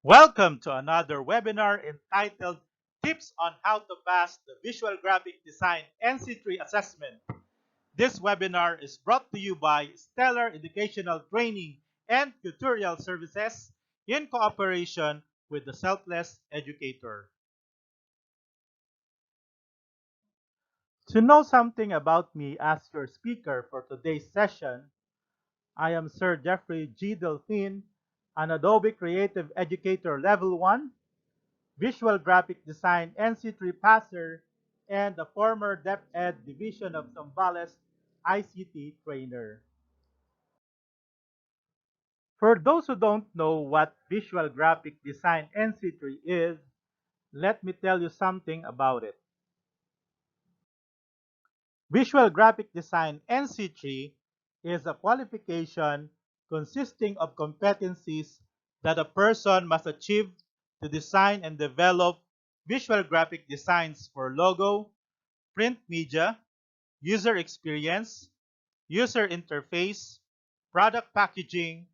Welcome to another webinar entitled Tips on How to Pass the Visual Graphic Design NC3 Assessment. This webinar is brought to you by Stellar Educational Training and Tutorial Services in cooperation with the Selfless Educator. To know something about me as your speaker for today's session, I am Sir Jeffrey G. Delphine, an Adobe Creative Educator Level 1 Visual Graphic Design NC3 passer, and a former DepEd Division of Zambales ICT trainer. For those who don't know what Visual Graphic Design NC3 is, let me tell you something about it. Visual Graphic Design NC3 is a qualification consisting of competencies that a person must achieve to design and develop visual graphic designs for logo, print media, user experience, user interface, product packaging,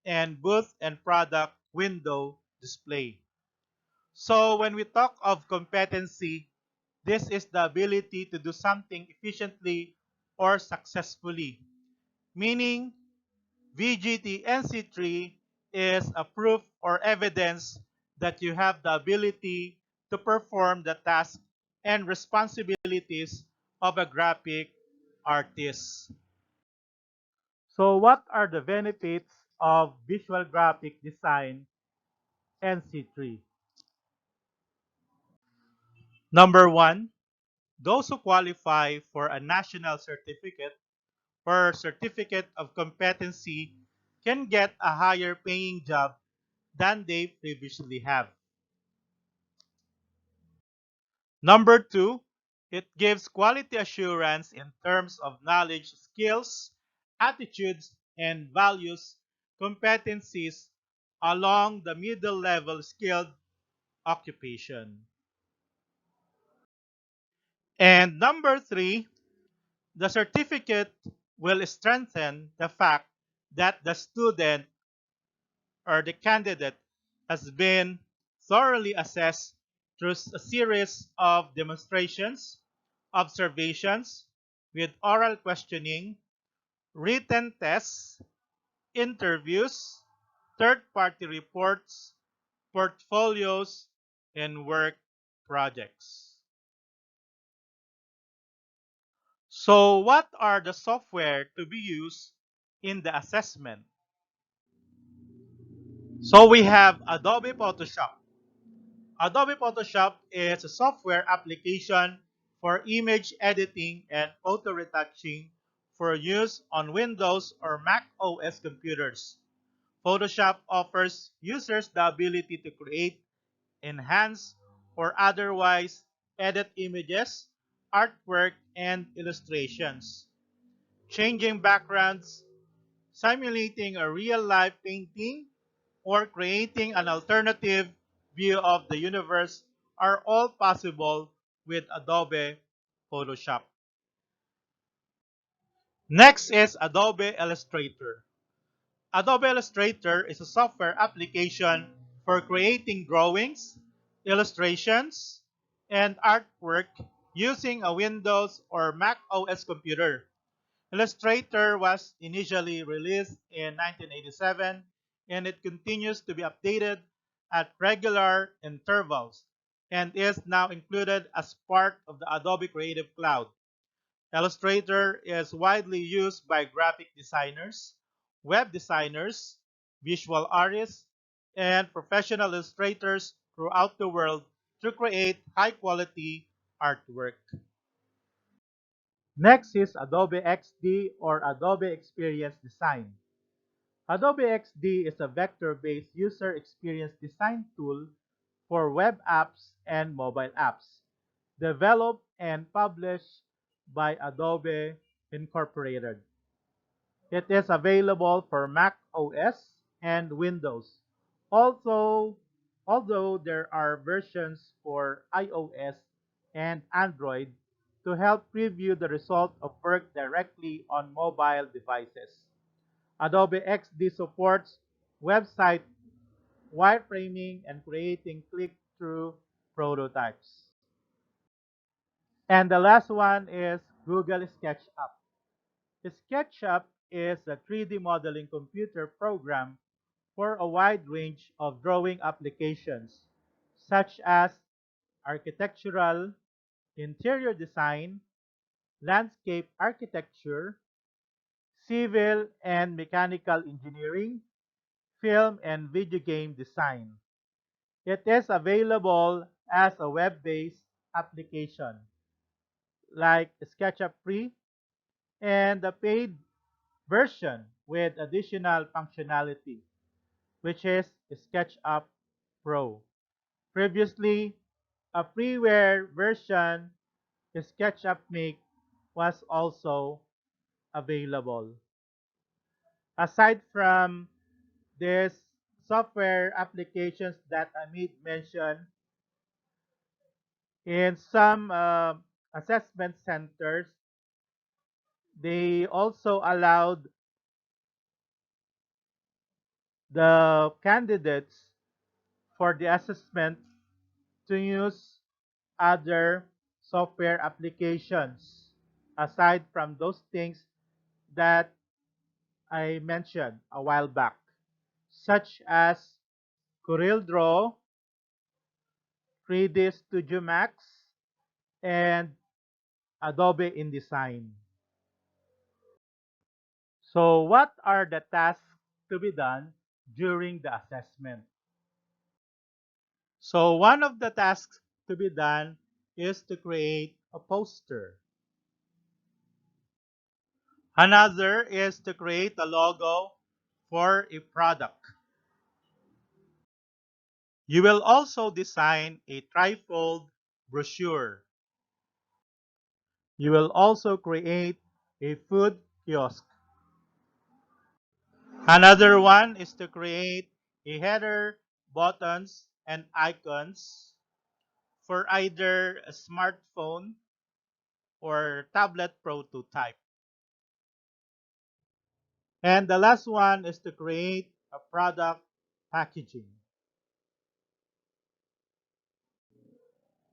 and booth and product window display. So when we talk of competency, this is the ability to do something efficiently or successfully, meaning VGT NC3 is a proof or evidence that you have the ability to perform the task and responsibilities of a graphic artist. So what are the benefits of visual graphic design NC3? Number one, those who qualify for a national certificate or certificate of competency can get a higher paying job than they previously have. Number two, it gives quality assurance in terms of knowledge, skills, attitudes, and values, competencies along the middle level skilled occupation. And number three, the certificate will strengthen the fact that the student or the candidate has been thoroughly assessed through a series of demonstrations, observations, with oral questioning, written tests, interviews, third-party reports, portfolios, and work projects. So what are the software to be used in the assessment? So we have Adobe Photoshop. Adobe Photoshop is a software application for image editing and photo retouching for use on Windows or Mac OS computers. Photoshop offers users the ability to create, enhance, or otherwise edit images, artwork, and illustrations, changing backgrounds, simulating a real-life painting, or creating an alternative view of the universe are all possible with Adobe Photoshop. Next is Adobe Illustrator. Adobe Illustrator is a software application for creating drawings, illustrations, and artwork using a Windows or Mac OS computer. Illustrator was initially released in 1987 and it continues to be updated at regular intervals and is now included as part of the Adobe Creative Cloud. Illustrator is widely used by graphic designers, web designers, visual artists, and professional illustrators throughout the world to create high quality artwork. Next is Adobe XD or Adobe Experience Design. Adobe XD is a vector-based user experience design tool for web apps and mobile apps, developed and published by Adobe Incorporated. It is available for Mac OS and Windows. Also, although there are versions for iOS and Android to help preview the result of work directly on mobile devices. Adobe XD supports website wireframing, and creating click-through prototypes. And the last one is Google SketchUp. SketchUp is a 3D modeling computer program for a wide range of drawing applications, such as architectural, interior design, landscape architecture, civil and mechanical engineering, film and video game design. It is available as a web-based application like SketchUp Free and the paid version with additional functionality, which is SketchUp Pro. Previously, a freeware version, SketchUp Make, was also available. Aside from these software applications that I made mention, in some assessment centers, they also allowed the candidates for the assessment to use other software applications aside from those things that I mentioned a while back, such as CorelDRAW, 3D Studio Max, and Adobe InDesign. So what are the tasks to be done during the assessment? So one of the tasks to be done is to create a poster. Another is to create a logo for a product. You will also design a trifold brochure. You will also create a food kiosk. Another one is to create a header, buttons, and icons for either a smartphone or tablet prototype. And the last one is to create a product packaging.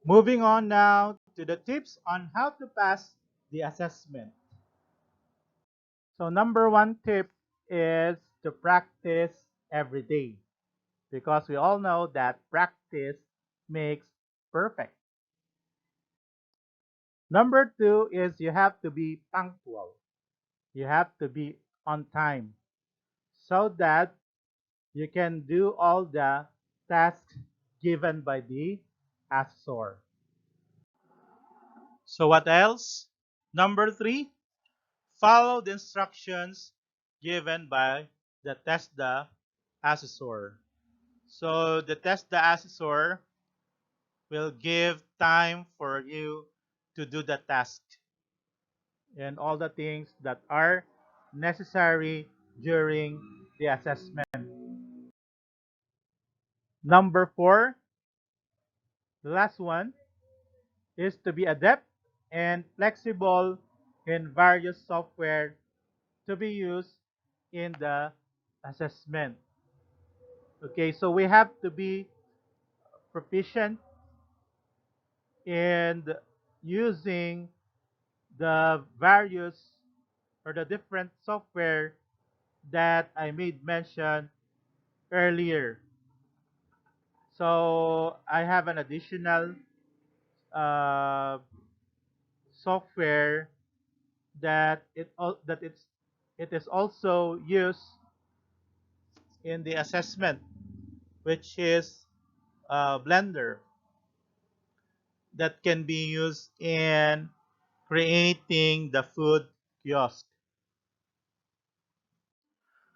Moving on now to the tips on how to pass the assessment. So number one tip is to practice every day because we all know that practice makes perfect. Number two is you have to be punctual. You have to be on time so that you can do all the tasks given by the assessor. So what else? Number three, follow the instructions given by the TESDA assessor. So the TESDA assessor will give time for you to do the task and all the things that are necessary during the assessment. Number four, the last one, is to be adept and flexible in various software to be used in the assessment. Okay, so we have to be proficient in using the various or the different software that I made mention earlier. So I have an additional uh, software that it is also used in the assessment, which is Blender that can be used in creating the food kiosk.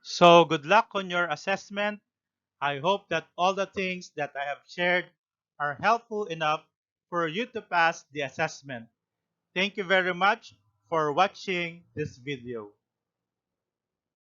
So good luck on your assessment. I hope that all the things that I have shared are helpful enough for you to pass the assessment. Thank you very much for watching this video.